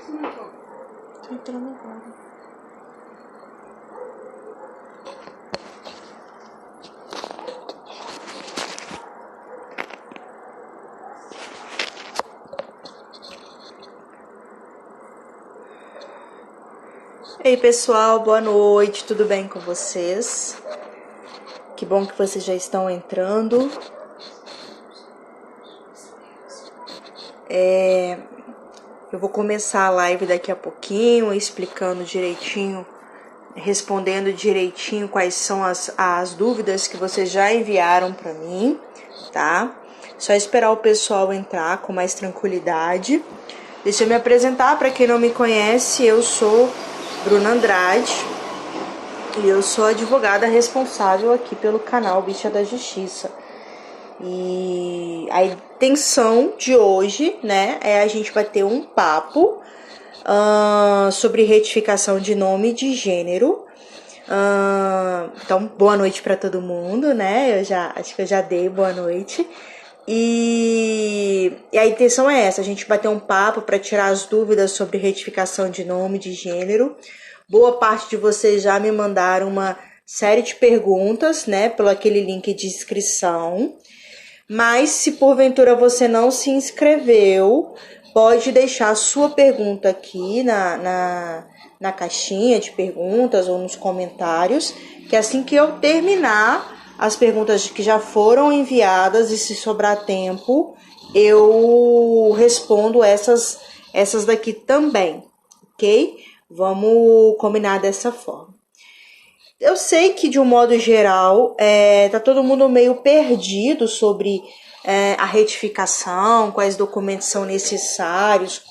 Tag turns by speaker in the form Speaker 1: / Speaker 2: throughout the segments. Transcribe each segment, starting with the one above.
Speaker 1: Tô entrando agora. Ei pessoal, boa noite, tudo bem com vocês? Que bom que vocês já estão entrando. Eu vou começar a live daqui a pouquinho, explicando direitinho, respondendo direitinho quais são as dúvidas que vocês já enviaram para mim, tá? Só esperar o pessoal entrar com mais tranquilidade. Deixa eu me apresentar, para quem não me conhece, eu sou Bruna Andrade e eu sou advogada responsável aqui pelo canal Bicha da Justiça. E a intenção de hoje, né, é a gente bater um papo sobre retificação de nome e de gênero. Então, boa noite para todo mundo, né? Acho que eu já dei boa noite. E a intenção é essa, a gente bater um papo para tirar as dúvidas sobre retificação de nome e de gênero. Boa parte de vocês já me mandaram uma série de perguntas, né, pelo aquele link de inscrição. Mas se porventura você não se inscreveu, pode deixar a sua pergunta aqui na caixinha de perguntas ou nos comentários, que assim que eu terminar as perguntas que já foram enviadas e se sobrar tempo, eu respondo essas daqui também, ok? Vamos combinar dessa forma. Eu sei que, de um modo geral, tá todo mundo meio perdido sobre a retificação, quais documentos são necessários,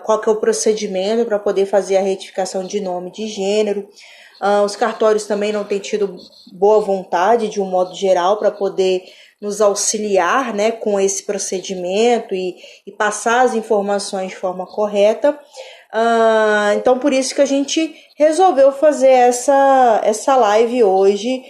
Speaker 1: qual que é o procedimento para poder fazer a retificação de nome e de gênero. Os cartórios também não têm tido boa vontade, de um modo geral, para poder nos auxiliar, né, com esse procedimento e passar as informações de forma correta. Então, por isso que a gente resolveu fazer essa live hoje,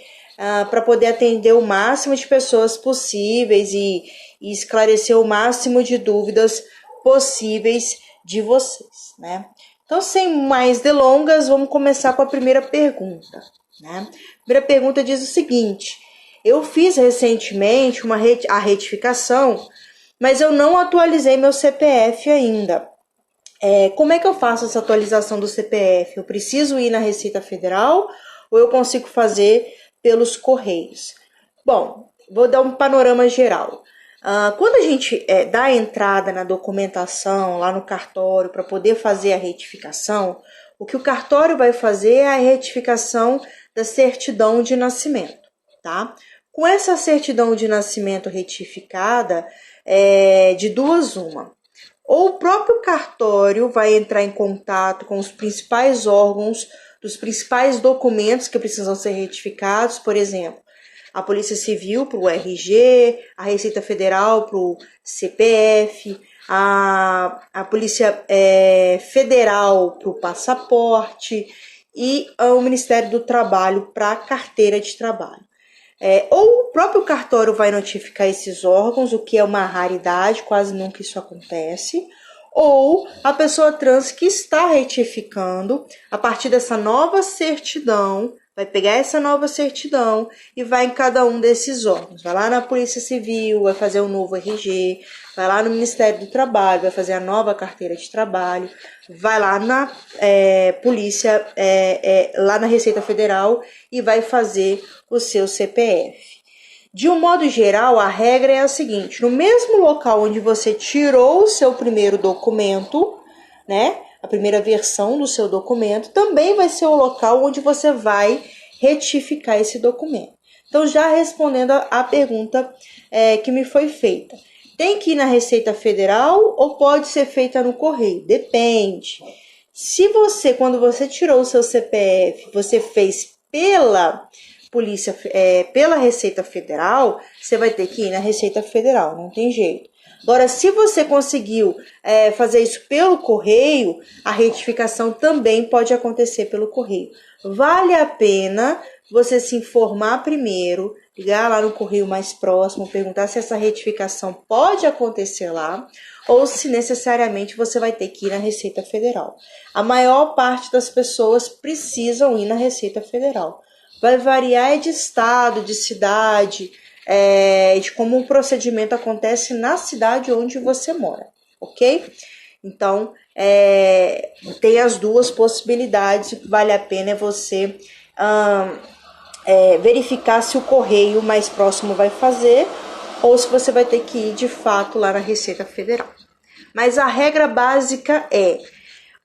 Speaker 1: para poder atender o máximo de pessoas possíveis e esclarecer o máximo de dúvidas possíveis de vocês, né? Então, sem mais delongas, vamos começar com a primeira pergunta, né? A primeira pergunta diz o seguinte: eu fiz recentemente a retificação, mas eu não atualizei meu CPF ainda. Como é que eu faço essa atualização do CPF? Eu preciso ir na Receita Federal ou eu consigo fazer pelos Correios? Bom, vou dar um panorama geral. Quando a gente dá a entrada na documentação lá no cartório para poder fazer a retificação, o que o cartório vai fazer é a retificação da certidão de nascimento, tá? Com essa certidão de nascimento retificada, de duas uma. Ou o próprio cartório vai entrar em contato com os principais órgãos, dos principais documentos que precisam ser retificados, por exemplo, a Polícia Civil para o RG, a Receita Federal para o CPF, a Polícia Federal para o passaporte e o Ministério do Trabalho para a carteira de trabalho. Ou o próprio cartório vai notificar esses órgãos, o que é uma raridade, quase nunca isso acontece, ou a pessoa trans que está retificando, a partir dessa nova certidão, vai pegar essa nova certidão e vai em cada um desses órgãos. Vai lá na Polícia Civil, vai fazer um novo RG, vai lá no Ministério do Trabalho, vai fazer a nova carteira de trabalho, vai lá na polícia, lá na Receita Federal e vai fazer o seu CPF. De um modo geral, a regra é a seguinte: no mesmo local onde você tirou o seu primeiro documento, né, a primeira versão do seu documento, também vai ser o local onde você vai retificar esse documento. Então, já respondendo a pergunta que me foi feita, tem que ir na Receita Federal ou pode ser feita no correio? Depende. Se você, quando você tirou o seu CPF, você fez pela Receita Federal, você vai ter que ir na Receita Federal, não tem jeito. Agora, se você conseguiu fazer isso pelo correio, a retificação também pode acontecer pelo correio. Vale a pena você se informar primeiro, ligar lá no correio mais próximo, perguntar se essa retificação pode acontecer lá ou se necessariamente você vai ter que ir na Receita Federal. A maior parte das pessoas precisam ir na Receita Federal. Vai variar de estado, de cidade, de como o procedimento acontece na cidade onde você mora, ok? Então, tem as duas possibilidades. O que vale a pena é você verificar se o correio mais próximo vai fazer ou se você vai ter que ir de fato lá na Receita Federal. Mas a regra básica é: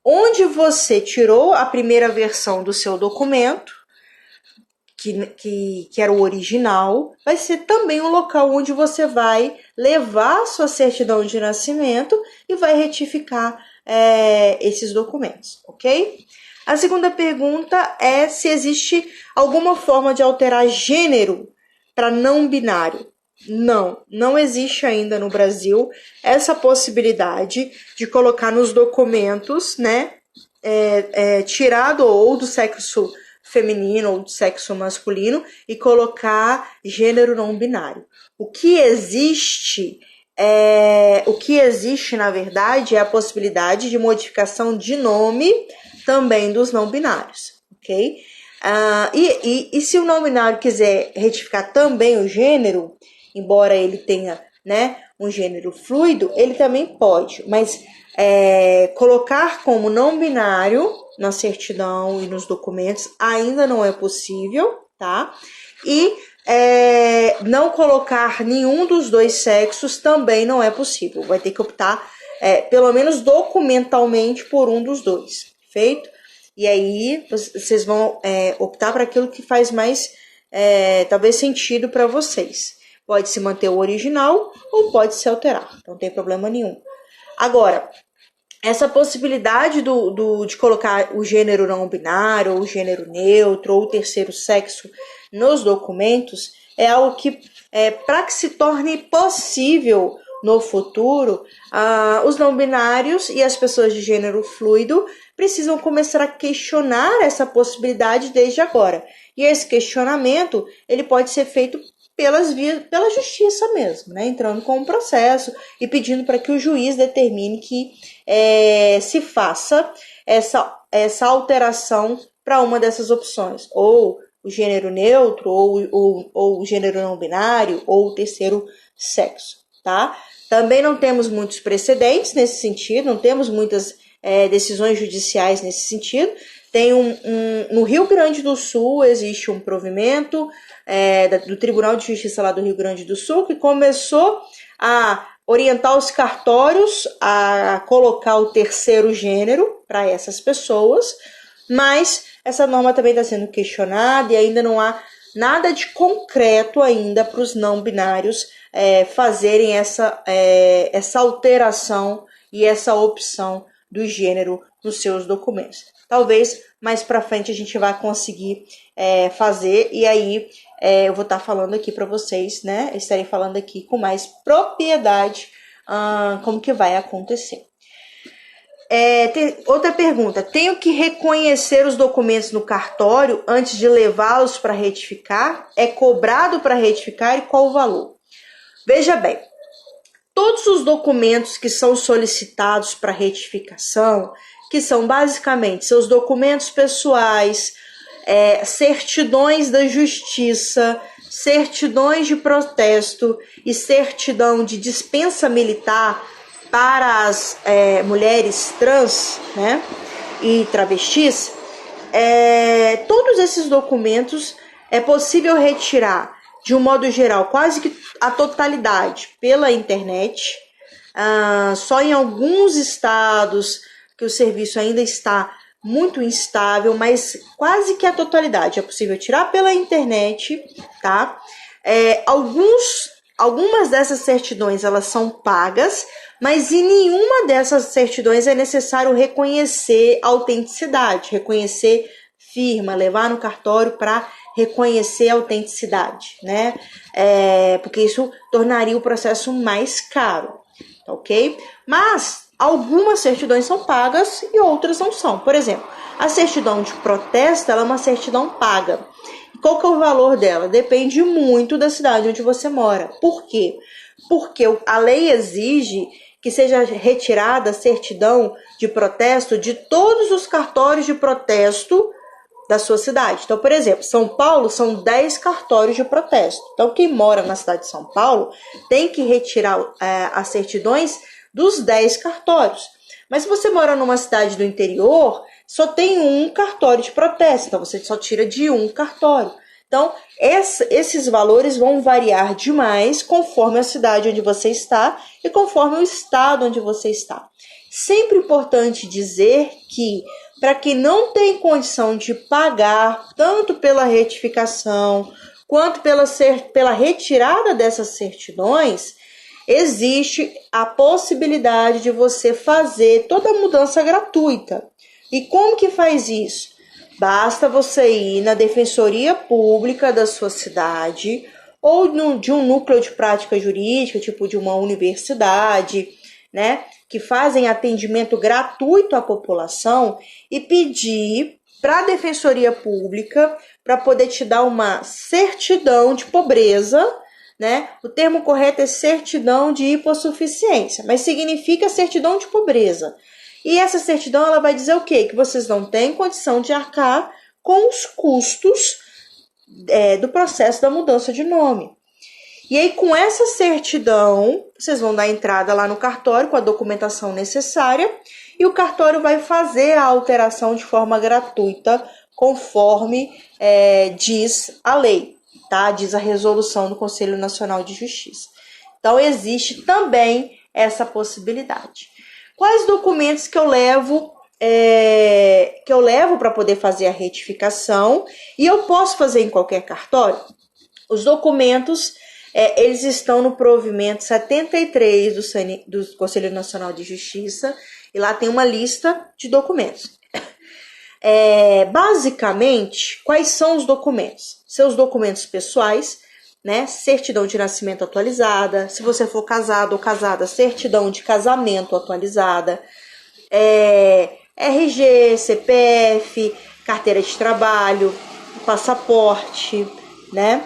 Speaker 1: onde você tirou a primeira versão do seu documento, que era o original, vai ser também o local onde você vai levar a sua certidão de nascimento e vai retificar esses documentos, ok? A segunda pergunta é se existe alguma forma de alterar gênero para não binário. Não existe ainda no Brasil essa possibilidade de colocar nos documentos, né, tirado ou do sexo feminino ou do sexo masculino e colocar gênero não binário. O que existe, na verdade, é a possibilidade de modificação de nome também dos não binários, ok? E se o não binário quiser retificar também o gênero, embora ele tenha, né, um gênero fluido, ele também pode, mas colocar como não binário na certidão e nos documentos ainda não é possível, tá? E não colocar nenhum dos dois sexos também não é possível. Vai ter que optar, pelo menos documentalmente, por um dos dois, perfeito? E aí vocês vão optar para aquilo que faz mais, talvez, sentido para vocês. Pode se manter o original ou pode se alterar, não tem problema nenhum. Agora, essa possibilidade de colocar o gênero não binário, ou o gênero neutro, ou o terceiro sexo nos documentos é algo que, para que se torne possível no futuro, os não binários e as pessoas de gênero fluido precisam começar a questionar essa possibilidade desde agora. E esse questionamento ele pode ser feito pela justiça mesmo, né? Entrando com um processo e pedindo para que o juiz determine que se faça essa alteração para uma dessas opções, ou o gênero neutro, ou o gênero não binário, ou o terceiro sexo, tá? Também não temos muitos precedentes nesse sentido, não temos muitas decisões judiciais nesse sentido. Tem no Rio Grande do Sul existe um provimento do Tribunal de Justiça lá do Rio Grande do Sul que começou a orientar os cartórios a colocar o terceiro gênero para essas pessoas, mas essa norma também está sendo questionada e ainda não há nada de concreto ainda para os não binários fazerem essa alteração e essa opção do gênero nos seus documentos. Talvez mais para frente a gente vai conseguir fazer e aí eu vou estar falando aqui para vocês, né? Estarei falando aqui com mais propriedade como que vai acontecer. Outra pergunta: tenho que reconhecer os documentos no cartório antes de levá-los para retificar? É cobrado para retificar e qual o valor? Veja bem, todos os documentos que são solicitados para retificação, que são basicamente seus documentos pessoais, certidões da justiça, certidões de protesto e certidão de dispensa militar para as mulheres trans, né, e travestis, todos esses documentos é possível retirar, de um modo geral, quase que a totalidade pela internet. Só em alguns estados que o serviço ainda está muito instável, mas quase que a totalidade é possível tirar pela internet, tá? Algumas dessas certidões elas são pagas, mas em nenhuma dessas certidões é necessário reconhecer autenticidade, reconhecer firma, levar no cartório para reconhecer a autenticidade, né? Porque isso tornaria o processo mais caro, ok? Mas algumas certidões são pagas e outras não são. Por exemplo, a certidão de protesto ela é uma certidão paga. qual que é o valor dela? Depende muito da cidade onde você mora. Por quê? Porque a lei exige que seja retirada a certidão de protesto de todos os cartórios de protesto da sua cidade. Então, por exemplo, São Paulo são 10 cartórios de protesto. Então, quem mora na cidade de São Paulo tem que retirar as certidões dos 10 cartórios. Mas se você mora numa cidade do interior, só tem um cartório de protesto. Então, você só tira de um cartório. Então, esses valores vão variar demais conforme a cidade onde você está e conforme o estado onde você está. Sempre importante dizer que, para quem não tem condição de pagar tanto pela retificação quanto pela retirada dessas certidões, existe a possibilidade de você fazer toda a mudança gratuita. E como que faz isso? Basta você ir na defensoria pública da sua cidade ou de um núcleo de prática jurídica, tipo de uma universidade, né, que fazem atendimento gratuito à população e pedir para a defensoria pública para poder te dar uma certidão de pobreza, né? O termo correto é certidão de hipossuficiência, mas significa certidão de pobreza. E essa certidão ela vai dizer o quê? Que vocês não têm condição de arcar com os custos do processo da mudança de nome. E aí, com essa certidão, vocês vão dar entrada lá no cartório com a documentação necessária e o cartório vai fazer a alteração de forma gratuita, conforme diz a lei, tá? Diz a resolução do Conselho Nacional de Justiça. Então, existe também essa possibilidade. Quais documentos que eu levo para poder fazer a retificação? E eu posso fazer em qualquer cartório? Os documentos, eles estão no provimento 73 do Conselho Nacional de Justiça, e lá tem uma lista de documentos. Basicamente, quais são os documentos? Seus documentos pessoais, né? Certidão de nascimento atualizada, se você for casado ou casada, certidão de casamento atualizada, RG, CPF, carteira de trabalho, passaporte, né?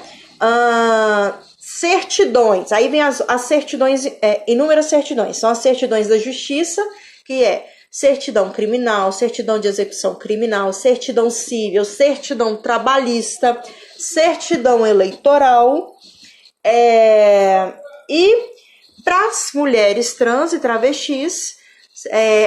Speaker 1: Certidões, aí vem as certidões, inúmeras certidões, são as certidões da justiça, que é certidão criminal, certidão de execução criminal, certidão civil, certidão trabalhista, certidão eleitoral, e para as mulheres trans e travestis,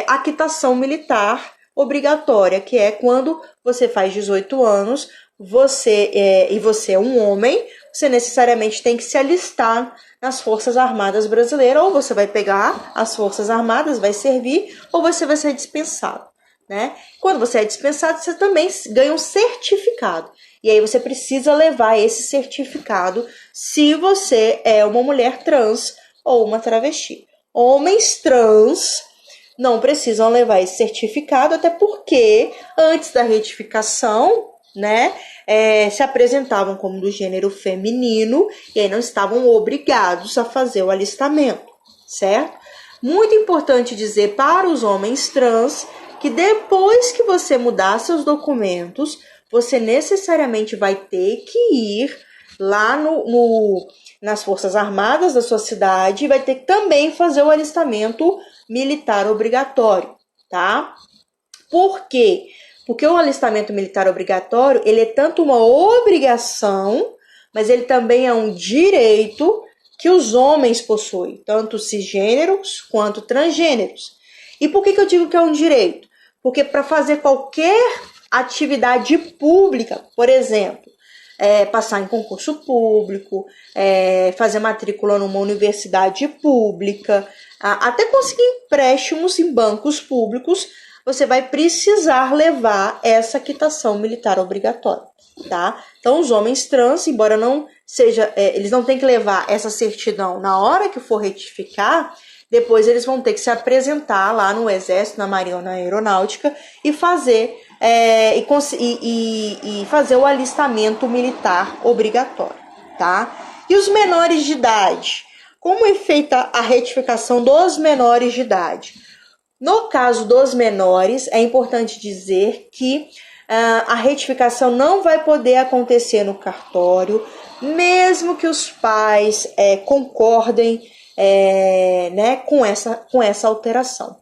Speaker 1: a quitação militar obrigatória, que é quando você faz 18 anos, e você é um homem, você necessariamente tem que se alistar nas Forças Armadas Brasileiras, ou você vai pegar as Forças Armadas, vai servir, ou você vai ser dispensado, né? Quando você é dispensado, você também ganha um certificado. E aí você precisa levar esse certificado se você é uma mulher trans ou uma travesti. Homens trans não precisam levar esse certificado, até porque antes da retificação, né, se apresentavam como do gênero feminino e aí não estavam obrigados a fazer o alistamento, certo? Muito importante dizer para os homens trans que depois que você mudar seus documentos, você necessariamente vai ter que ir lá nas Forças Armadas da sua cidade e vai ter que também fazer o alistamento militar obrigatório, tá? Por quê? Porque o alistamento militar obrigatório, ele é tanto uma obrigação, mas ele também é um direito que os homens possuem, tanto cisgêneros quanto transgêneros. E por que eu digo que é um direito? Porque para fazer qualquer atividade pública, por exemplo, passar em concurso público, fazer matrícula numa universidade pública, até conseguir empréstimos em bancos públicos, você vai precisar levar essa quitação militar obrigatória, tá? Então, os homens trans, embora não seja, eles não têm que levar essa certidão na hora que for retificar, depois eles vão ter que se apresentar lá no Exército, na Marinha ou na Aeronáutica e fazer fazer o alistamento militar obrigatório, tá? E os menores de idade? Como é feita a retificação dos menores de idade? No caso dos menores, é importante dizer que a retificação não vai poder acontecer no cartório, mesmo que os pais concordem né, com essa alteração.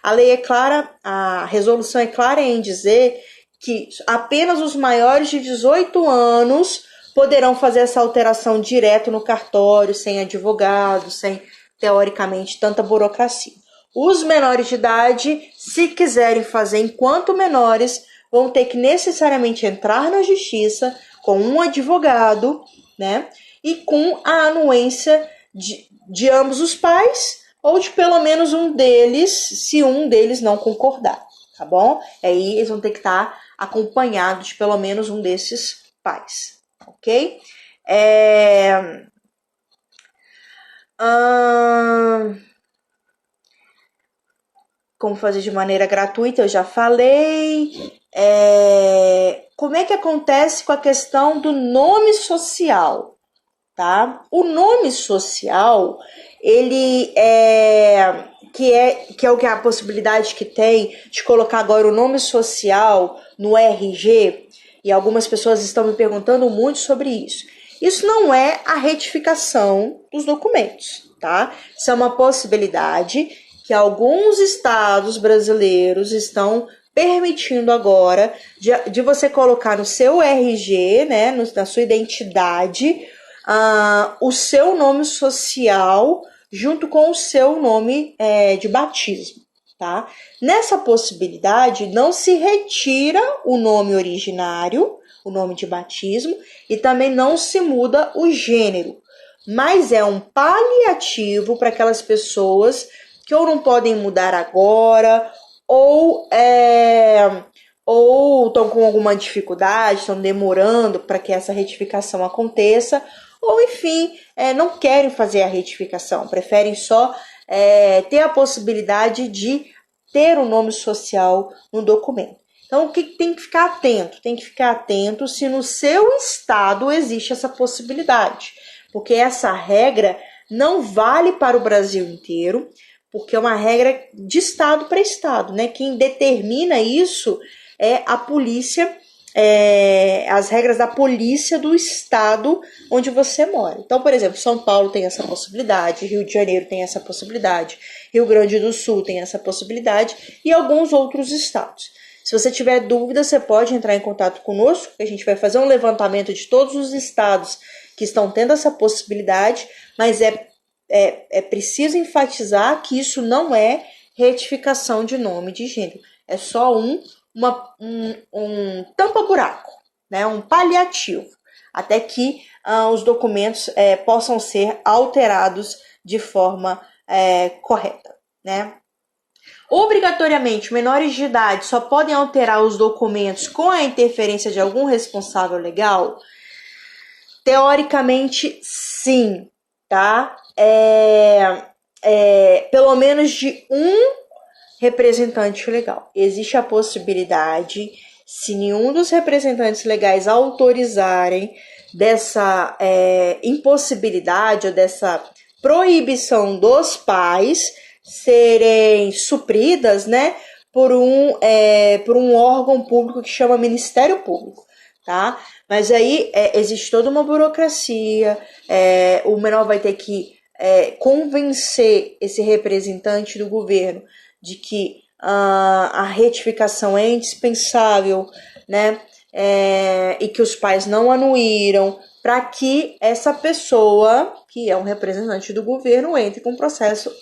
Speaker 1: A lei é clara, a resolução é clara em dizer que apenas os maiores de 18 anos poderão fazer essa alteração direto no cartório, sem advogado, sem, teoricamente, tanta burocracia. Os menores de idade, se quiserem fazer enquanto menores, vão ter que necessariamente entrar na justiça com um advogado, né? E com a anuência de ambos os pais, ou de pelo menos um deles, se um deles não concordar, tá bom? Aí eles vão ter que estar acompanhados de pelo menos um desses pais, ok? Como fazer de maneira gratuita, eu já falei. Como é que acontece com a questão do nome social, tá? O nome social, ele que é o que a possibilidade que tem de colocar agora o nome social no RG, e algumas pessoas estão me perguntando muito sobre isso. Isso não é a retificação dos documentos, tá? Isso é uma possibilidade que alguns estados brasileiros estão permitindo agora de você colocar no seu RG, né, na sua identidade, o seu nome social junto com o seu nome de batismo, tá? Nessa possibilidade, não se retira o nome originário, o nome de batismo, e também não se muda o gênero, mas é um paliativo para aquelas pessoas que ou não podem mudar agora, ou estão com alguma dificuldade, estão demorando para que essa retificação aconteça, ou enfim, não querem fazer a retificação, preferem só ter a possibilidade de ter o nome social no documento. Então, o que tem que ficar atento? Tem que ficar atento se no seu estado existe essa possibilidade, porque essa regra não vale para o Brasil inteiro, porque é uma regra de estado para estado, né? Quem determina isso é a polícia, as regras da polícia do estado onde você mora. Então, por exemplo, São Paulo tem essa possibilidade, Rio de Janeiro tem essa possibilidade, Rio Grande do Sul tem essa possibilidade e alguns outros estados. Se você tiver dúvida, você pode entrar em contato conosco, que a gente vai fazer um levantamento de todos os estados que estão tendo essa possibilidade, mas é preciso enfatizar que isso não é retificação de nome de gênero. É só um tampa-buraco, né? Um paliativo, até que os documentos possam ser alterados de forma correta, né? Obrigatoriamente, menores de idade só podem alterar os documentos com a interferência de algum responsável legal? Teoricamente, sim, tá? Pelo menos de um representante legal. Existe a possibilidade, se nenhum dos representantes legais autorizarem, dessa impossibilidade ou dessa proibição dos pais serem supridas, né, por um órgão público que chama Ministério Público, tá? Mas aí existe toda uma burocracia, o menor vai ter que convencer esse representante do governo de que a retificação é indispensável, né? E que os pais não anuíram, para que essa pessoa, que é um representante do governo, entre com processo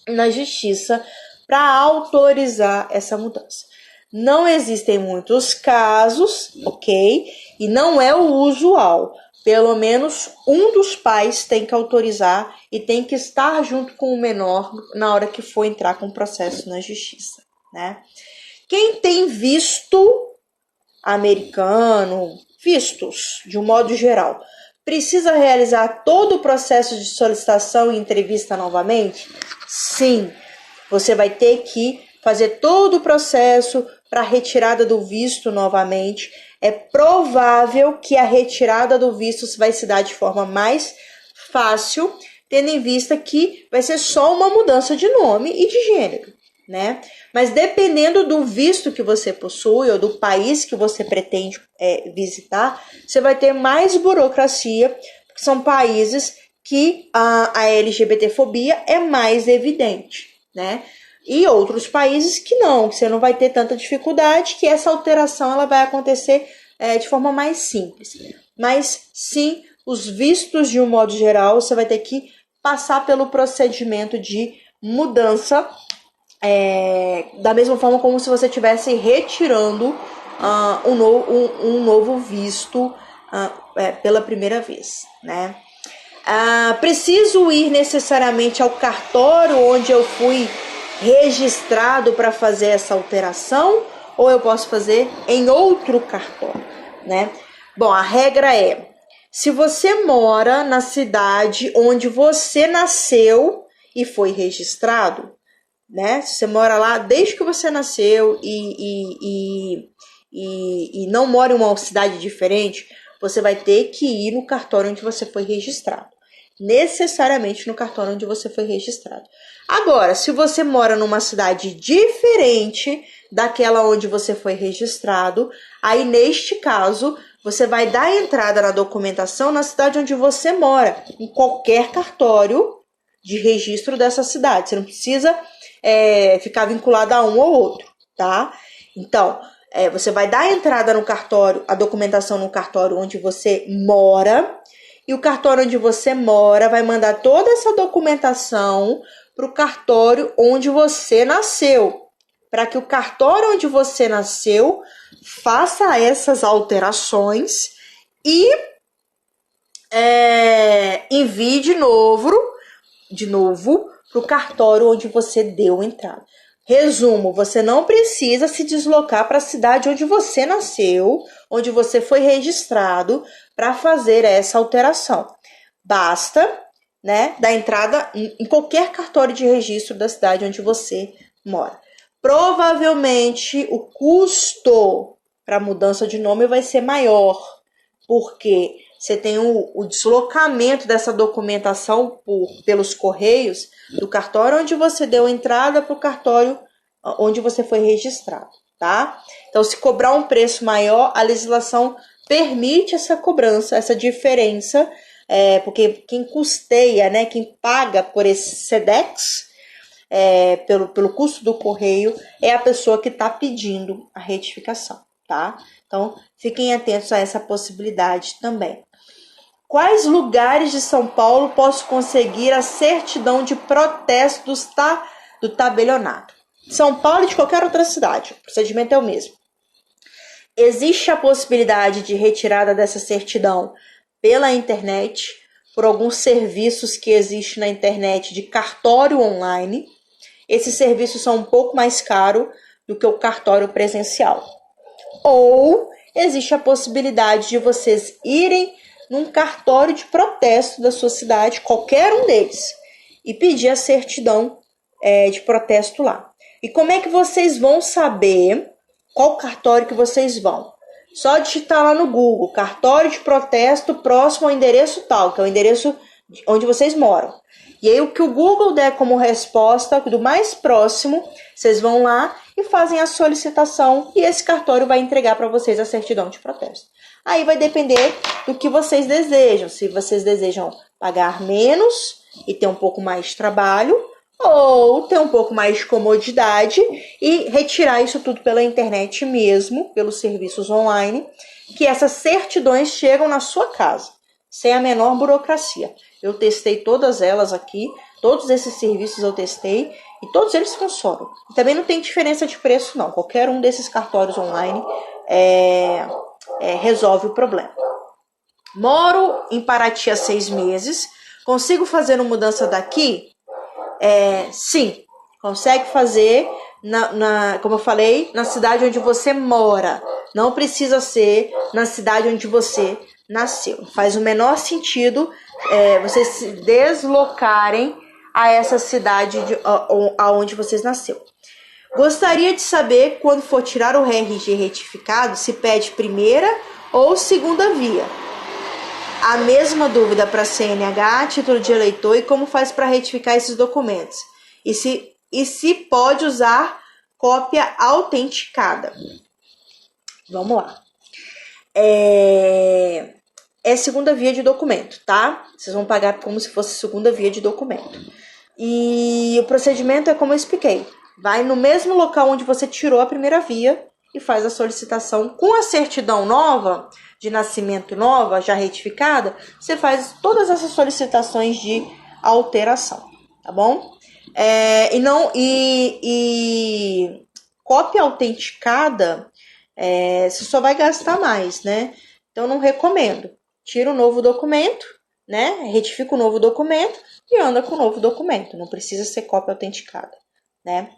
Speaker 1: na justiça para autorizar essa mudança. Não existem muitos casos, ok? E não é o usual. Pelo menos um dos pais tem que autorizar e tem que estar junto com o menor na hora que for entrar com o processo na justiça, né? Quem tem visto americano, vistos de um modo geral, precisa realizar todo o processo de solicitação e entrevista novamente? Sim, você vai ter que fazer todo o processo para a retirada do visto novamente. É provável que a retirada do visto vai se dar de forma mais fácil, tendo em vista que vai ser só uma mudança de nome e de gênero, né? Mas dependendo do visto que você possui ou do país que você pretende visitar, você vai ter mais burocracia, porque são países que a LGBTfobia é mais evidente, né? E outros países que não, que você não vai ter tanta dificuldade, que essa alteração ela vai acontecer de forma mais simples. Mas sim, os vistos de um modo geral, você vai ter que passar pelo procedimento de mudança, da mesma forma como se você estivesse retirando um novo visto pela primeira vez, né? Preciso ir necessariamente ao cartório onde eu fui registrado para fazer essa alteração, ou eu posso fazer em outro cartório, né? Bom, a regra é: se você mora na cidade onde você nasceu e foi registrado, né? Se você mora lá desde que você nasceu e não mora em uma cidade diferente, você vai ter que ir no cartório onde você foi registrado. Necessariamente no cartório onde você foi registrado. Agora, se você mora numa cidade diferente daquela onde você foi registrado, aí neste caso, você vai dar entrada na documentação na cidade onde você mora, em qualquer cartório de registro dessa cidade. Você não precisa ficar vinculado a um ou outro, tá? Então, você vai dar entrada no cartório, a documentação no cartório onde você mora, e o cartório onde você mora vai mandar toda essa documentação para o cartório onde você nasceu, para que o cartório onde você nasceu faça essas alterações e envie de novo para o cartório onde você deu entrada. Resumo: você não precisa se deslocar para a cidade onde você nasceu, onde você foi registrado, para fazer essa alteração. Basta, né, dar entrada em qualquer cartório de registro da cidade onde você mora. Provavelmente o custo para mudança de nome vai ser maior, porque você tem o deslocamento dessa documentação pelos correios do cartório onde você deu entrada para o cartório onde você foi registrado, tá? Então, se cobrar um preço maior, a legislação permite essa cobrança, essa diferença, porque quem custeia, né, quem paga por esse SEDEX, pelo custo do correio, é a pessoa que está pedindo a retificação, tá? Então, fiquem atentos a essa possibilidade também. Quais lugares de São Paulo posso conseguir a certidão de protesto do tabelionato? São Paulo e de qualquer outra cidade, o procedimento é o mesmo. Existe a possibilidade de retirada dessa certidão pela internet, por alguns serviços que existem na internet de cartório online. Esses serviços são um pouco mais caros do que o cartório presencial. Ou existe a possibilidade de vocês irem num cartório de protesto da sua cidade, qualquer um deles, e pedir a certidão de protesto lá. E como é que vocês vão saber qual cartório que vocês vão? Só digitar lá no Google, cartório de protesto próximo ao endereço tal, que é o endereço onde vocês moram. E aí o que o Google der como resposta do mais próximo, vocês vão lá e fazem a solicitação e esse cartório vai entregar para vocês a certidão de protesto. Aí vai depender do que vocês desejam. Se vocês desejam pagar menos e ter um pouco mais de trabalho, ou ter um pouco mais de comodidade e retirar isso tudo pela internet mesmo, pelos serviços online, que essas certidões chegam na sua casa, sem a menor burocracia. Eu testei todas elas aqui, todos esses serviços eu testei e todos eles funcionam. E também não tem diferença de preço não, qualquer um desses cartórios online resolve o problema. Moro em Paraty há 6 meses, consigo fazer uma mudança daqui? Sim, consegue fazer, como eu falei, na cidade onde você mora. Não precisa ser na cidade onde você nasceu. Faz o menor sentido vocês se deslocarem a essa cidade aonde vocês nasceram. Gostaria de saber, quando for tirar o RG retificado, se pede primeira ou segunda via. A mesma dúvida para CNH, título de eleitor e como faz para retificar esses documentos. E se e se pode usar cópia autenticada. Vamos lá. É segunda via de documento, tá? Vocês vão pagar como se fosse segunda via de documento. E o procedimento é como eu expliquei. Vai no mesmo local onde você tirou a primeira via e faz a solicitação com a certidão nova, de nascimento nova, já retificada, você faz todas essas solicitações de alteração, tá bom? Cópia autenticada, você só vai gastar mais, né? Então, não recomendo. Tira o novo documento, né? Retifica o novo documento e anda com o novo documento. Não precisa ser cópia autenticada, né?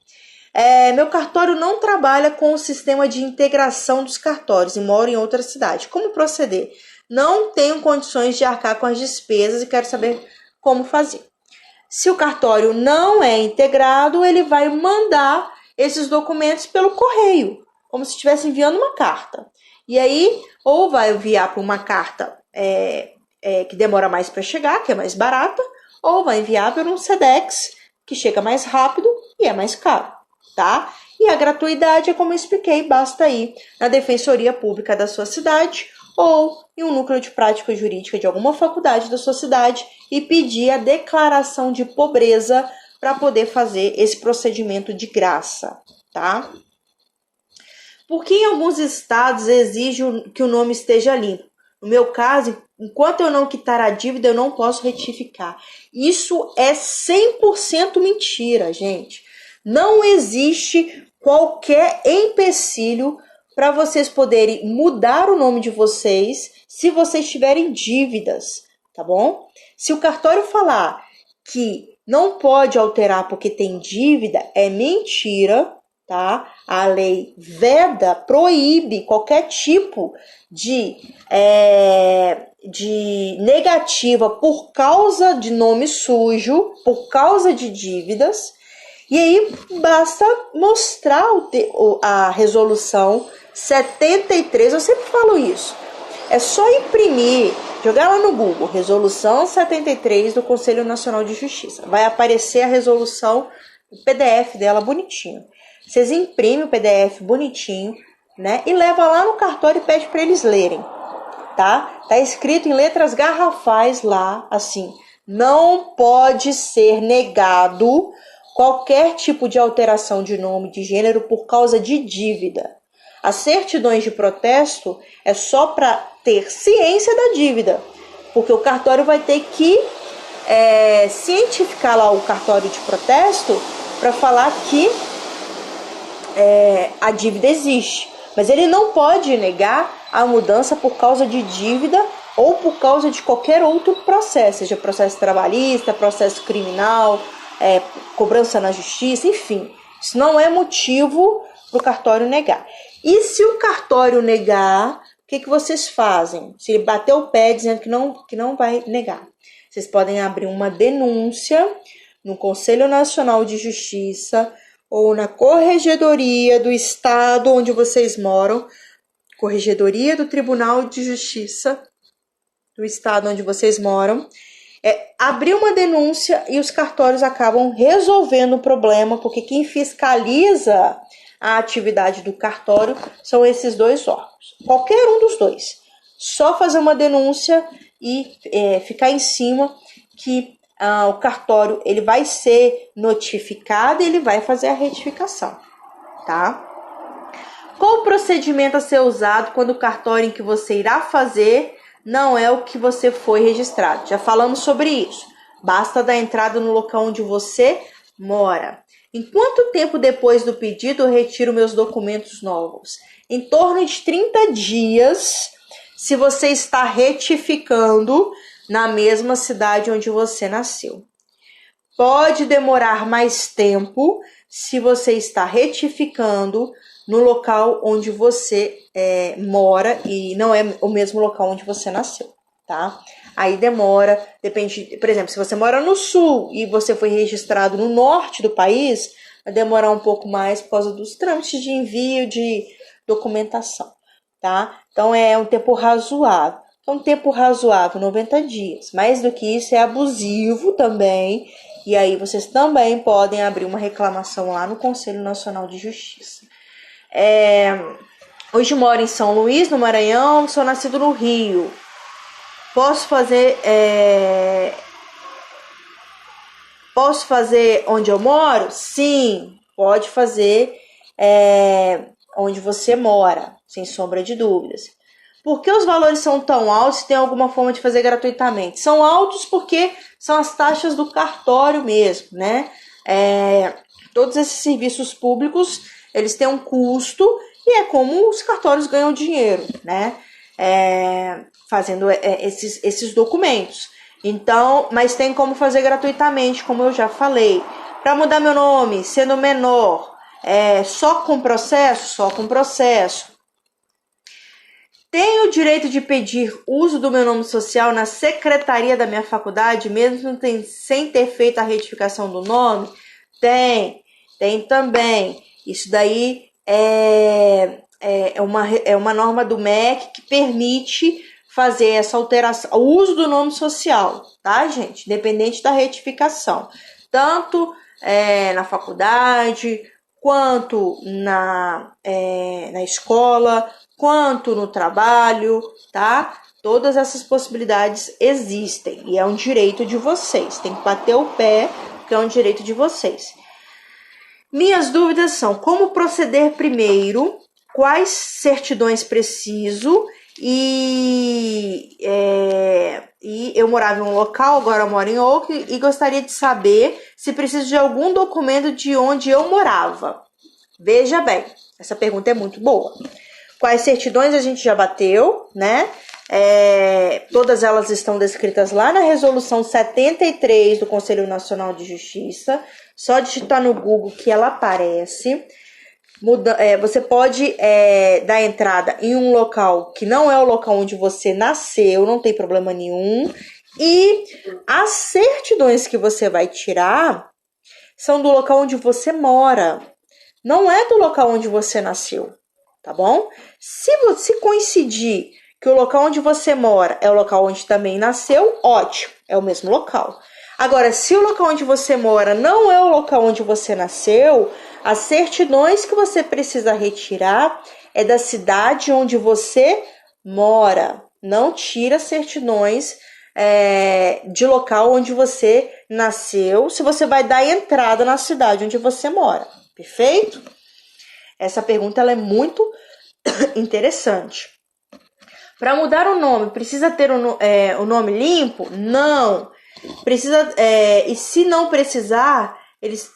Speaker 1: Meu cartório não trabalha com o sistema de integração dos cartórios e moro em outra cidade. Como proceder? Não tenho condições de arcar com as despesas e quero saber como fazer. Se o cartório não é integrado, ele vai mandar esses documentos pelo correio, como se estivesse enviando uma carta. E aí, ou vai enviar para uma carta que demora mais para chegar, que é mais barata, ou vai enviar por um Sedex, que chega mais rápido e é mais caro. Tá? E a gratuidade é como eu expliquei, basta ir na Defensoria Pública da sua cidade ou em um núcleo de prática jurídica de alguma faculdade da sua cidade e pedir a declaração de pobreza para poder fazer esse procedimento de graça, tá? Porque em alguns estados exige que o nome esteja limpo. No meu caso, enquanto eu não quitar a dívida, eu não posso retificar. Isso é 100% mentira, gente. Não existe qualquer empecilho para vocês poderem mudar o nome de vocês se vocês tiverem dívidas, tá bom? Se o cartório falar que não pode alterar porque tem dívida, é mentira, tá? A lei veda, proíbe qualquer tipo de negativa por causa de nome sujo, por causa de dívidas. E aí basta mostrar a resolução 73, eu sempre falo isso. É só imprimir, jogar lá no Google, resolução 73 do Conselho Nacional de Justiça. Vai aparecer a resolução, o PDF dela bonitinho. Vocês imprimem o PDF bonitinho, né? E leva lá no cartório e pede para eles lerem, tá? Tá escrito em letras garrafais lá, assim, não pode ser negado qualquer tipo de alteração de nome, de gênero, por causa de dívida. As certidões de protesto é só para ter ciência da dívida, porque o cartório vai ter que cientificar lá o cartório de protesto para falar que a dívida existe. Mas ele não pode negar a mudança por causa de dívida ou por causa de qualquer outro processo, seja processo trabalhista, processo criminal, cobrança na justiça, enfim. Isso não é motivo para o cartório negar. E se o cartório negar, o que vocês fazem? Se ele bater o pé dizendo que não vai negar, vocês podem abrir uma denúncia no Conselho Nacional de Justiça ou na Corregedoria do Estado onde vocês moram, Corregedoria do Tribunal de Justiça do Estado onde vocês moram, abrir uma denúncia e os cartórios acabam resolvendo o problema, porque quem fiscaliza a atividade do cartório são esses dois órgãos. Qualquer um dos dois. Só fazer uma denúncia e ficar em cima que o cartório ele vai ser notificado e ele vai fazer a retificação, tá? Qual o procedimento a ser usado quando o cartório em que você irá fazer não é o que você foi registrado? Já falamos sobre isso. Basta dar entrada no local onde você mora. Em quanto tempo depois do pedido eu retiro meus documentos novos? Em torno de 30 dias, se você está retificando na mesma cidade onde você nasceu. Pode demorar mais tempo se você está retificando no local onde você mora e não é o mesmo local onde você nasceu, tá? Aí demora, depende, por exemplo, se você mora no sul e você foi registrado no norte do país, vai demorar um pouco mais por causa dos trâmites de envio de documentação, tá? Então é um tempo razoável. Então, um tempo razoável, 90 dias. Mais do que isso é abusivo também E aí vocês também podem abrir uma reclamação lá no Conselho Nacional de Justiça. Hoje moro em São Luís, no Maranhão, sou nascido no Rio. Posso fazer onde eu moro? Sim, pode fazer onde você mora, sem sombra de dúvidas. Por que os valores são tão altos se tem alguma forma de fazer gratuitamente? São altos porque são as taxas do cartório mesmo, né? Todos esses serviços públicos, eles têm um custo e é como os cartórios ganham dinheiro, né? Fazendo esses documentos. Então, mas tem como fazer gratuitamente, como eu já falei. Para mudar meu nome, sendo menor, só com processo? Só com processo. Tenho o direito de pedir uso do meu nome social na secretaria da minha faculdade, mesmo sem ter feito a retificação do nome? Tem também. Isso daí é uma norma do MEC que permite fazer essa alteração, o uso do nome social, tá, gente? Independente da retificação. Tanto na faculdade, quanto na escola, quanto no trabalho, tá? Todas essas possibilidades existem e é um direito de vocês. Tem que bater o pé, porque é um direito de vocês. Minhas dúvidas são: como proceder primeiro? Quais certidões preciso? E eu morava em um local, agora eu moro em outro, e gostaria de saber se preciso de algum documento de onde eu morava. Veja bem, essa pergunta é muito boa. Quais certidões a gente já bateu, né? Todas elas estão descritas lá na resolução 73 do Conselho Nacional de Justiça. Só digitar no Google que ela aparece. Você pode dar entrada em um local que não é o local onde você nasceu, não tem problema nenhum. E as certidões que você vai tirar são do local onde você mora. Não é do local onde você nasceu, tá bom? Se coincidir que o local onde você mora é o local onde também nasceu, ótimo, é o mesmo local. Agora, se o local onde você mora não é o local onde você nasceu, as certidões que você precisa retirar é da cidade onde você mora. Não tira certidões de local onde você nasceu, se você vai dar entrada na cidade onde você mora. Perfeito? Essa pergunta ela é muito interessante. Para mudar o nome, precisa ter o nome limpo? Não. Precisa, e se não precisar, eles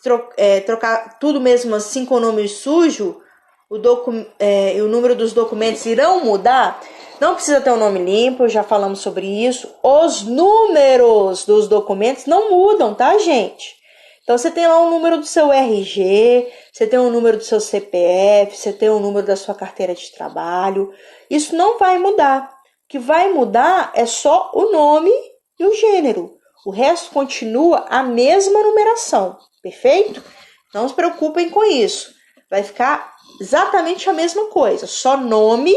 Speaker 1: trocar tudo mesmo assim com o nome sujo, e o número dos documentos irão mudar? Não precisa ter um nome limpo, já falamos sobre isso. Os números dos documentos não mudam, tá, gente? Então, você tem lá o número do seu RG, você tem o número do seu CPF, você tem o número da sua carteira de trabalho. Isso não vai mudar. O que vai mudar é só o nome e o gênero. O resto continua a mesma numeração, perfeito? Não se preocupem com isso. Vai ficar exatamente a mesma coisa, só nome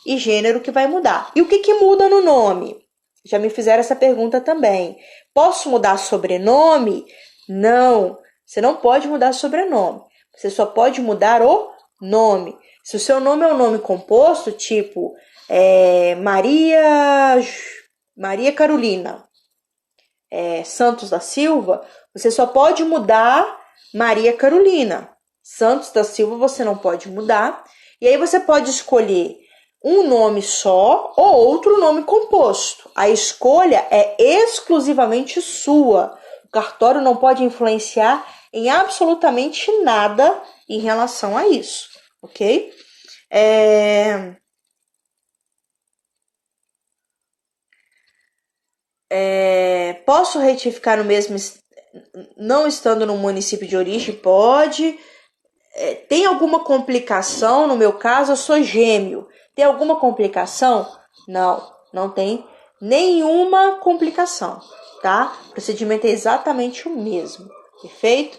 Speaker 1: e gênero que vai mudar. E o que muda no nome? Já me fizeram essa pergunta também. Posso mudar sobrenome? Não, você não pode mudar sobrenome. Você só pode mudar o nome. Se o seu nome é um nome composto, tipo Maria Carolina Santos da Silva, você só pode mudar Maria Carolina. Santos da Silva você não pode mudar. E aí você pode escolher um nome só ou outro nome composto. A escolha é exclusivamente sua. O cartório não pode influenciar em absolutamente nada em relação a isso, ok? Posso retificar no mesmo, não estando no município de origem? Pode. Tem alguma complicação? No meu caso, eu sou gêmeo. Tem alguma complicação? Não, não tem nenhuma complicação, tá? O procedimento é exatamente o mesmo, perfeito?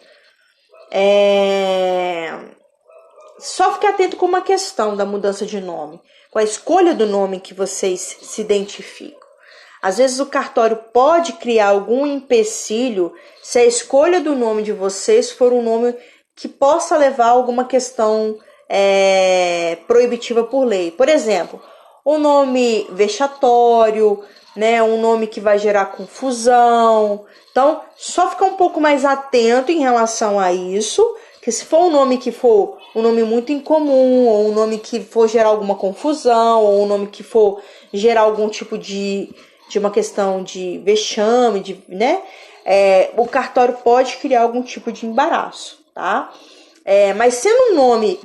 Speaker 1: Só fique atento com uma questão da mudança de nome, com a escolha do nome que vocês se identificam. Às vezes o cartório pode criar algum empecilho se a escolha do nome de vocês for um nome que possa levar a alguma questão proibitiva por lei. Por exemplo, um nome vexatório, né, um nome que vai gerar confusão. Então, só ficar um pouco mais atento em relação a isso, que se for um nome que for um nome muito incomum, ou um nome que for gerar alguma confusão, ou um nome que for gerar algum tipo de uma questão de vexame, né? O cartório pode criar algum tipo de embaraço, tá? Mas sendo um nome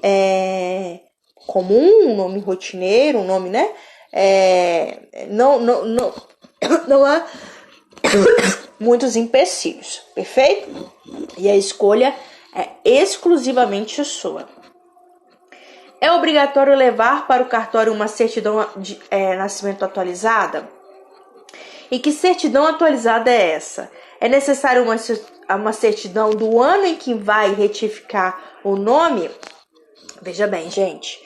Speaker 1: comum, um nome rotineiro, um nome, né? Não há muitos empecilhos, perfeito? E a escolha é exclusivamente sua. É obrigatório levar para o cartório uma certidão de nascimento atualizada? E que certidão atualizada é essa? É necessário uma certidão do ano em que vai retificar o nome? Veja bem, gente.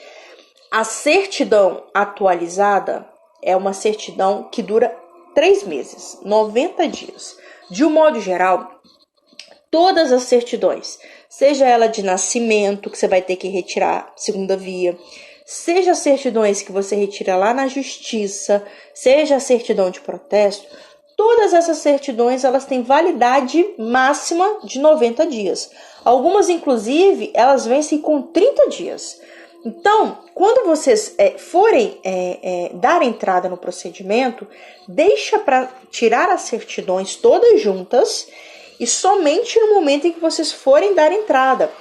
Speaker 1: A certidão atualizada é uma certidão que dura 3 meses, 90 dias. De um modo geral, todas as certidões, seja ela de nascimento, que você vai ter que retirar segunda via, seja as certidões que você retira lá na justiça, seja a certidão de protesto, todas essas certidões elas têm validade máxima de 90 dias. Algumas, inclusive, elas vencem com 30 dias. Então, quando vocês forem dar entrada no procedimento, deixa para tirar as certidões todas juntas e somente no momento em que vocês forem dar entrada,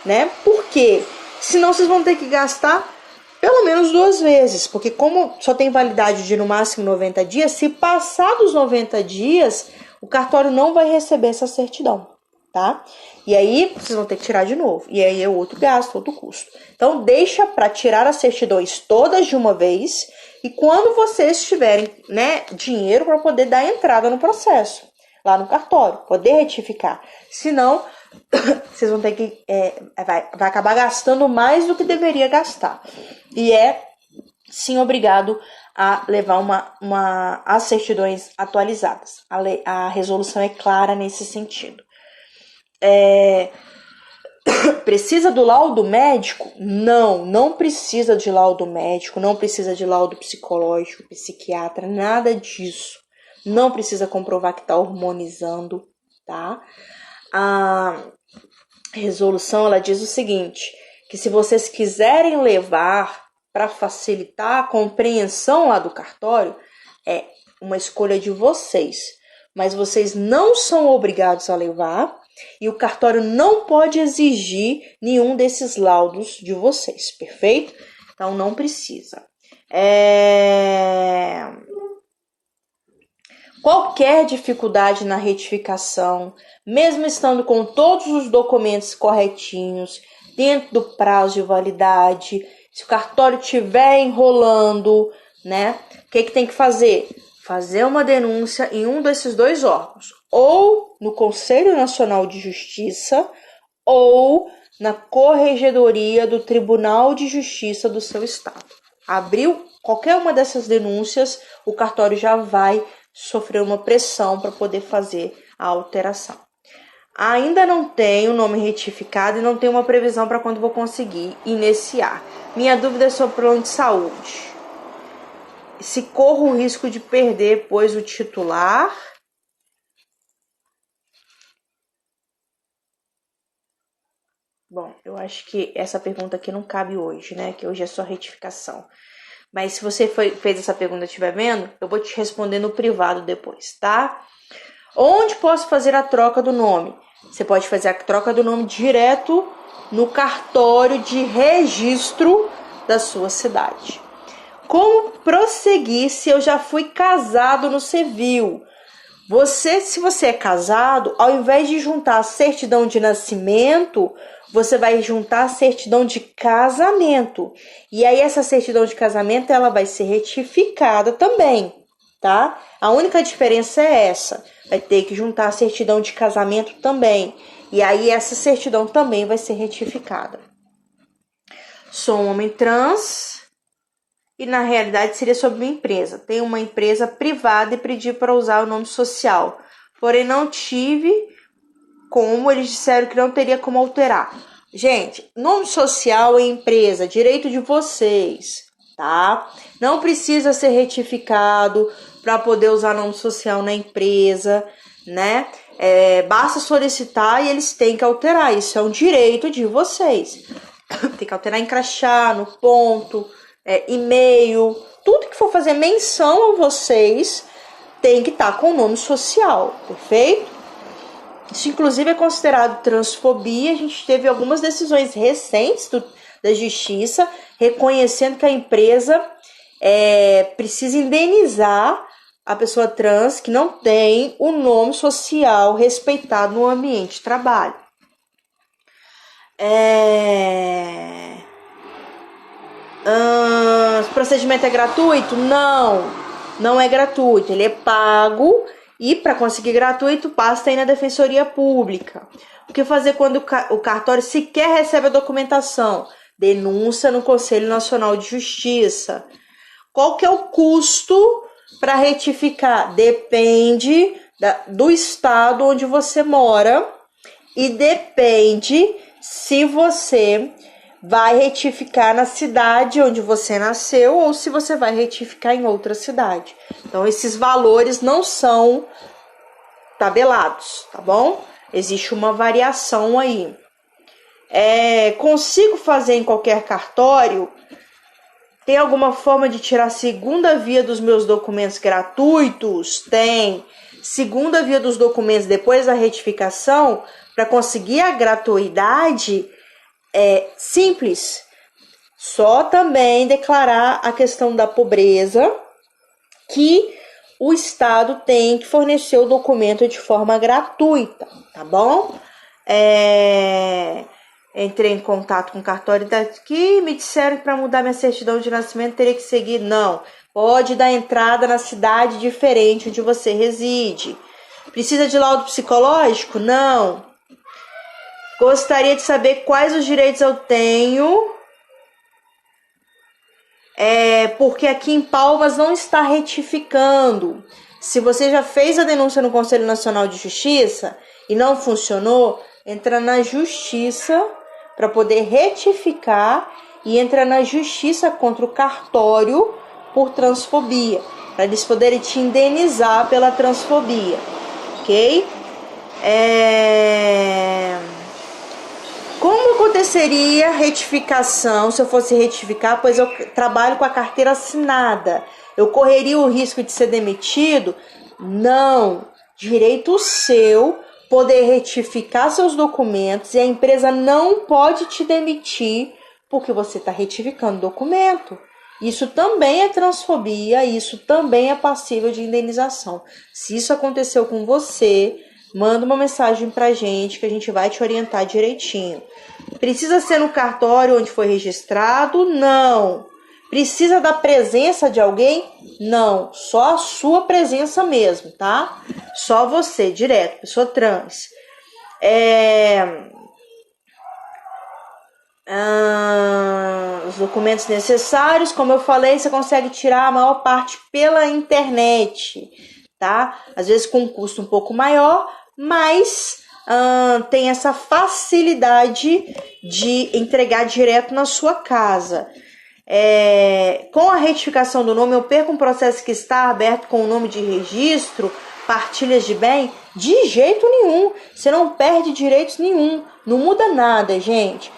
Speaker 1: né? Porque senão vocês vão ter que gastar pelo menos 2 vezes, porque como só tem validade de no máximo 90 dias, se passar dos 90 dias, o cartório não vai receber essa certidão, tá? E aí vocês vão ter que tirar de novo, e aí é outro gasto, outro custo. Então deixa para tirar as certidões todas de uma vez, e quando vocês tiverem, né, dinheiro para poder dar entrada no processo, lá no cartório, poder retificar. Senão, vocês vão ter que vai acabar gastando mais do que deveria gastar. E sim, obrigado a levar as certidões atualizadas. A resolução é clara nesse sentido. Precisa do laudo médico? Não precisa de laudo médico, não precisa de laudo psicológico, psiquiatra, nada disso. Não precisa comprovar que está hormonizando, tá? A resolução, ela diz o seguinte, que se vocês quiserem levar para facilitar a compreensão lá do cartório, é uma escolha de vocês, mas vocês não são obrigados a levar e o cartório não pode exigir nenhum desses laudos de vocês, perfeito? Então, não precisa. Qualquer dificuldade na retificação, mesmo estando com todos os documentos corretinhos, dentro do prazo de validade, se o cartório estiver enrolando, né? O que tem que fazer? Fazer uma denúncia em um desses 2 órgãos, ou no Conselho Nacional de Justiça, ou na Corregedoria do Tribunal de Justiça do seu estado. Abriu qualquer uma dessas denúncias, o cartório já vai sofrer uma pressão para poder fazer a alteração. Ainda não tenho o nome retificado e não tenho uma previsão para quando vou conseguir iniciar. Minha dúvida é sobre o plano de saúde. Se corro o risco de perder, pois, o titular. Bom, eu acho que essa pergunta aqui não cabe hoje, né? Que hoje é só retificação. Mas se você fez essa pergunta e estiver vendo, eu vou te responder no privado depois, tá? Onde posso fazer a troca do nome? Você pode fazer a troca do nome direto no cartório de registro da sua cidade. Como prosseguir se eu já fui casado no civil? Se você é casado, ao invés de juntar a certidão de nascimento, você vai juntar a certidão de casamento. E aí essa certidão de casamento, ela vai ser retificada também, tá? A única diferença é essa. Vai ter que juntar a certidão de casamento também. E aí essa certidão também vai ser retificada. Sou um homem trans. e na realidade seria sobre uma empresa. Tenho uma empresa privada e pedi para usar o nome social, porém não tive como, eles disseram que não teria como alterar. Gente, nome social é empresa, direito de vocês, tá? Não precisa ser retificado para poder usar nome social na empresa, né? Basta solicitar e eles têm que alterar. Isso é um direito de vocês. Tem que alterar em crachá, no ponto, e-mail, tudo que for fazer menção a vocês tem que estar com o nome social, perfeito? Isso inclusive é considerado transfobia. A gente teve algumas decisões recentes da justiça reconhecendo que a empresa precisa indenizar a pessoa trans que não tem o nome social respeitado no ambiente de trabalho. O procedimento é gratuito? Não é gratuito, ele é pago e para conseguir gratuito basta ir na Defensoria Pública. O que fazer quando o cartório sequer recebe a documentação? Denúncia no Conselho Nacional de Justiça. Qual que é o custo para retificar? Depende do estado onde você mora e depende se você vai retificar na cidade onde você nasceu ou se você vai retificar em outra cidade. Então, esses valores não são tabelados, tá bom? Existe uma variação aí. Consigo fazer em qualquer cartório? Tem alguma forma de tirar a segunda via dos meus documentos gratuitos? Tem. Segunda via dos documentos depois da retificação, para conseguir a gratuidade, é simples. Só também declarar a questão da pobreza, que o Estado tem que fornecer o documento de forma gratuita, tá bom? Entrei em contato com o cartório daqui, me disseram que para mudar minha certidão de nascimento teria que seguir. Não, pode dar entrada na cidade diferente onde você reside. Precisa de laudo psicológico? Não. Gostaria de saber quais os direitos eu tenho, porque aqui em Palmas não está retificando. Se você já fez a denúncia no Conselho Nacional de Justiça e não funcionou, entra na Justiça para poder retificar e entra na Justiça contra o cartório por transfobia, para eles poderem te indenizar pela transfobia, ok? Como aconteceria a retificação se eu fosse retificar, pois eu trabalho com a carteira assinada? Eu correria o risco de ser demitido? Não. Direito seu poder retificar seus documentos e a empresa não pode te demitir porque você está retificando o documento. Isso também é transfobia, isso também é passível de indenização. Se isso aconteceu com você, manda uma mensagem pra gente que a gente vai te orientar direitinho. Precisa ser no cartório onde foi registrado? Não. Precisa da presença de alguém? Não. Só a sua presença mesmo, tá? Só você, direto, pessoa trans. Os documentos necessários, como eu falei, você consegue tirar a maior parte pela internet, tá? Às vezes com um custo um pouco maior, mas tem essa facilidade de entregar direto na sua casa. Com a retificação do nome, eu perco um processo que está aberto com o nome de registro, partilhas de bem? De jeito nenhum. Você não perde direitos nenhum. Não muda nada, gente.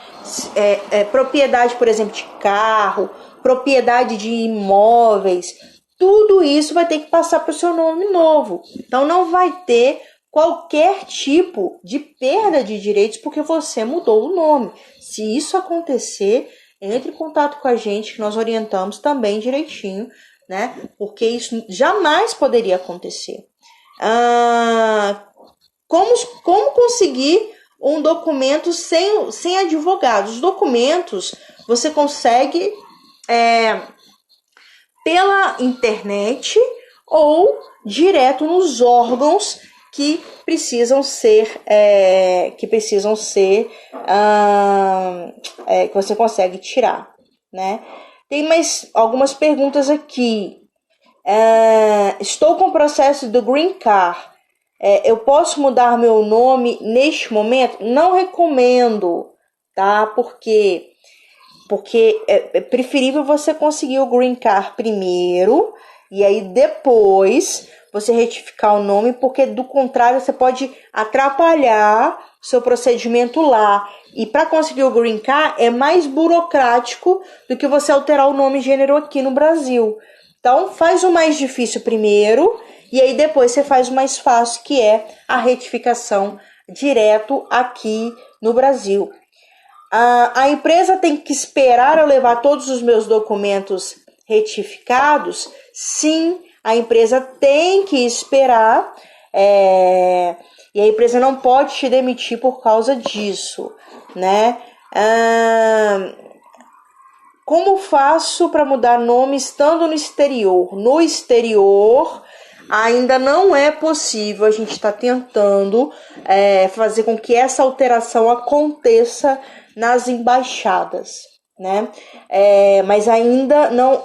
Speaker 1: Propriedade, por exemplo, de carro, propriedade de imóveis, tudo isso vai ter que passar para o seu nome novo. Então, não vai ter qualquer tipo de perda de direitos porque você mudou o nome. Se isso acontecer, entre em contato com a gente que nós orientamos também direitinho, né? Porque isso jamais poderia acontecer. Como conseguir um documento sem advogado? Os documentos você consegue pela internet ou direto nos órgãos que precisam ser que você consegue tirar, né? Tem mais algumas perguntas aqui. Estou com o processo do Green Card. Eu posso mudar meu nome neste momento? Não recomendo, tá? Porque é preferível você conseguir o Green Card primeiro e aí depois você retificar o nome, porque do contrário você pode atrapalhar o seu procedimento lá. E para conseguir o Green Card é mais burocrático do que você alterar o nome e gênero aqui no Brasil. Então faz o mais difícil primeiro e aí depois você faz o mais fácil, que é a retificação direto aqui no Brasil. A empresa tem que esperar eu levar todos os meus documentos retificados? Sim, a empresa tem que esperar, e a empresa não pode te demitir por causa disso, né? Como faço para mudar nome estando no exterior? No exterior ainda não é possível, a gente está tentando fazer com que essa alteração aconteça nas embaixadas, né? Mas ainda não,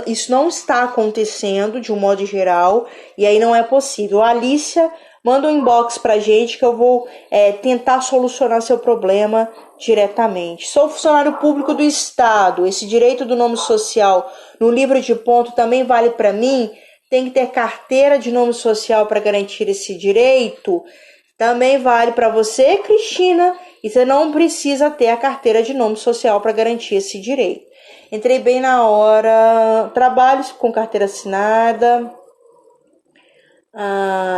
Speaker 1: isso não está acontecendo de um modo geral e aí não é possível. Alicia, manda um inbox pra gente que eu vou tentar solucionar seu problema diretamente. Sou funcionário público do Estado, esse direito do nome social no livro de ponto também vale para mim? Tem que ter carteira de nome social para garantir esse direito? Também vale para você, Cristina, e você não precisa ter a carteira de nome social para garantir esse direito. Entrei bem na hora. Trabalho com carteira assinada.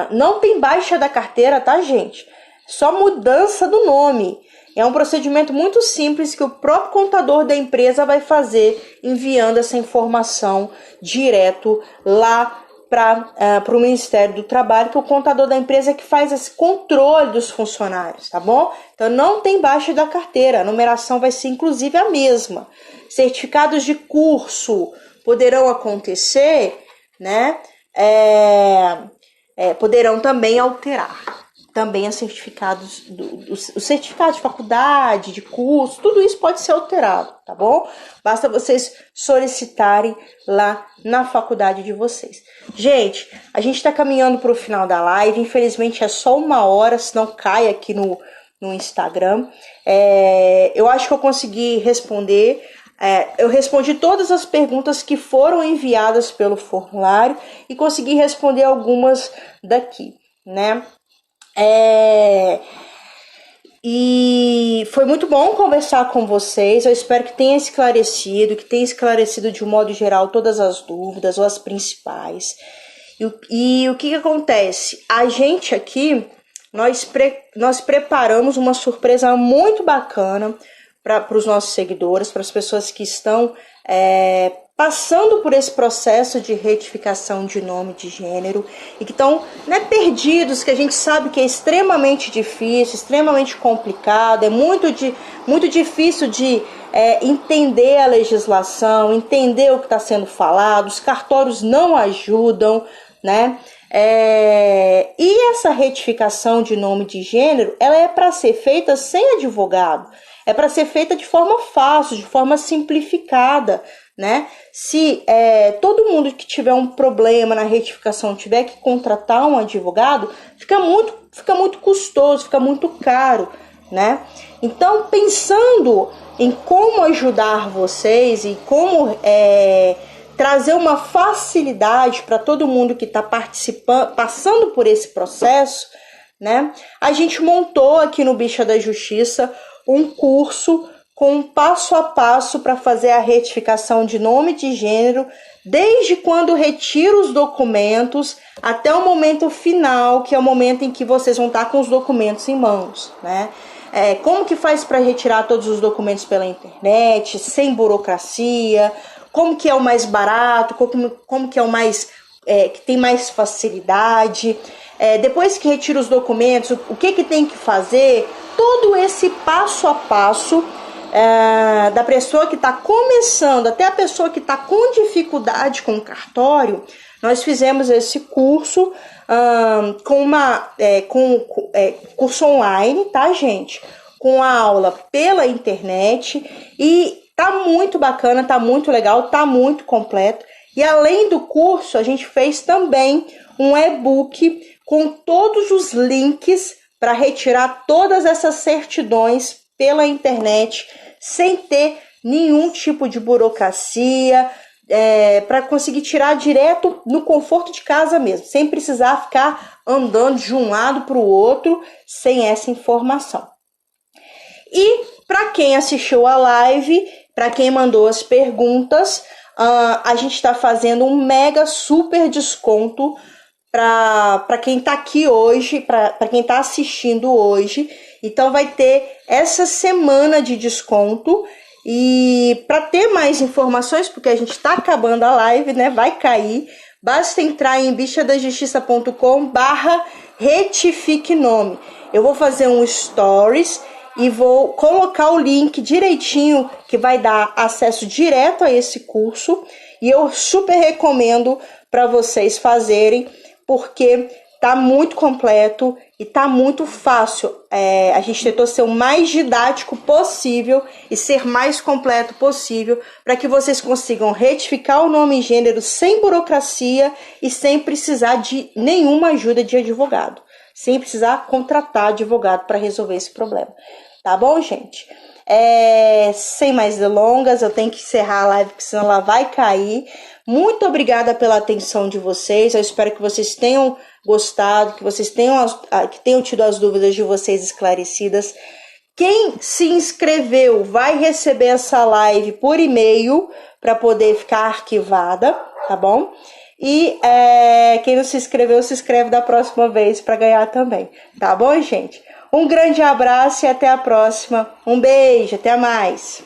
Speaker 1: Não tem baixa da carteira, tá, gente? Só mudança do nome. É um procedimento muito simples que o próprio contador da empresa vai fazer, enviando essa informação direto lá para o Ministério do Trabalho, que é o contador da empresa que faz esse controle dos funcionários, tá bom? Então não tem baixa da carteira, a numeração vai ser inclusive a mesma. Certificados de curso poderão acontecer, né? Poderão também alterar. Também os certificados, os certificados de faculdade, de curso, tudo isso pode ser alterado, tá bom? Basta vocês solicitarem lá na faculdade de vocês. Gente, a gente está caminhando para o final da live, infelizmente é só 1 hora, senão cai aqui no Instagram. Eu acho que eu consegui responder. Eu respondi todas as perguntas que foram enviadas pelo formulário e consegui responder algumas daqui, né? E foi muito bom conversar com vocês. Eu espero que tenha esclarecido de um modo geral todas as dúvidas ou as principais. E o que acontece? A gente aqui, nós preparamos uma surpresa muito bacana para os nossos seguidores, para as pessoas que estão passando por esse processo de retificação de nome, de gênero, e que estão perdidos, que a gente sabe que é extremamente difícil, extremamente complicado, é muito difícil de entender a legislação, entender o que está sendo falado, os cartórios não ajudam, né? E essa retificação de nome de gênero, ela é para ser feita sem advogado, é para ser feita de forma fácil, de forma simplificada, né? Se todo mundo que tiver um problema na retificação tiver que contratar um advogado, fica muito custoso, fica muito caro, né? Então, pensando em como ajudar vocês e como trazer uma facilidade para todo mundo que está passando por esse processo, né? A gente montou aqui no Bicha da Justiça um curso com um passo a passo para fazer a retificação de nome de gênero, desde quando retira os documentos até o momento final, que é o momento em que vocês vão estar com os documentos em mãos, né? Como que faz para retirar todos os documentos pela internet, sem burocracia, como que é o mais barato, como que é o mais que tem mais facilidade, depois que retira os documentos, o que tem que fazer, todo esse passo a passo, da pessoa que está começando até a pessoa que está com dificuldade com o cartório. Nós fizemos esse curso com curso online, tá, gente? Com a aula pela internet, e Tá muito bacana, tá muito legal, tá muito completo. E além do curso, a gente fez também um e-book com todos os links para retirar todas essas certidões pela internet, sem ter nenhum tipo de burocracia, para conseguir tirar direto no conforto de casa mesmo, sem precisar ficar andando de um lado para o outro sem essa informação. E para quem assistiu a live, para quem mandou as perguntas, a gente está fazendo um mega super desconto para quem está aqui hoje, para quem está assistindo hoje. Então vai ter essa semana de desconto. E para ter mais informações, porque a gente está acabando a live, né? Vai cair. Basta entrar em bichadajustiça.com/retifique nome. Eu vou fazer um stories e vou colocar o link direitinho que vai dar acesso direto a esse curso. E eu super recomendo para vocês fazerem, porque tá muito completo e tá muito fácil. A gente tentou ser o mais didático possível e ser mais completo possível para que vocês consigam retificar o nome e gênero sem burocracia e sem precisar de nenhuma ajuda de advogado, sem precisar contratar advogado para resolver esse problema. Tá bom, gente? Sem mais delongas, eu tenho que encerrar a live, porque senão ela vai cair. Muito obrigada pela atenção de vocês. Eu espero que vocês tenham gostado, que vocês tenham tido as dúvidas de vocês esclarecidas. Quem se inscreveu vai receber essa live por e-mail para poder ficar arquivada, tá bom? E quem não se inscreveu, se inscreve da próxima vez para ganhar também, tá bom, gente? Um grande abraço e até a próxima. Um beijo, até mais.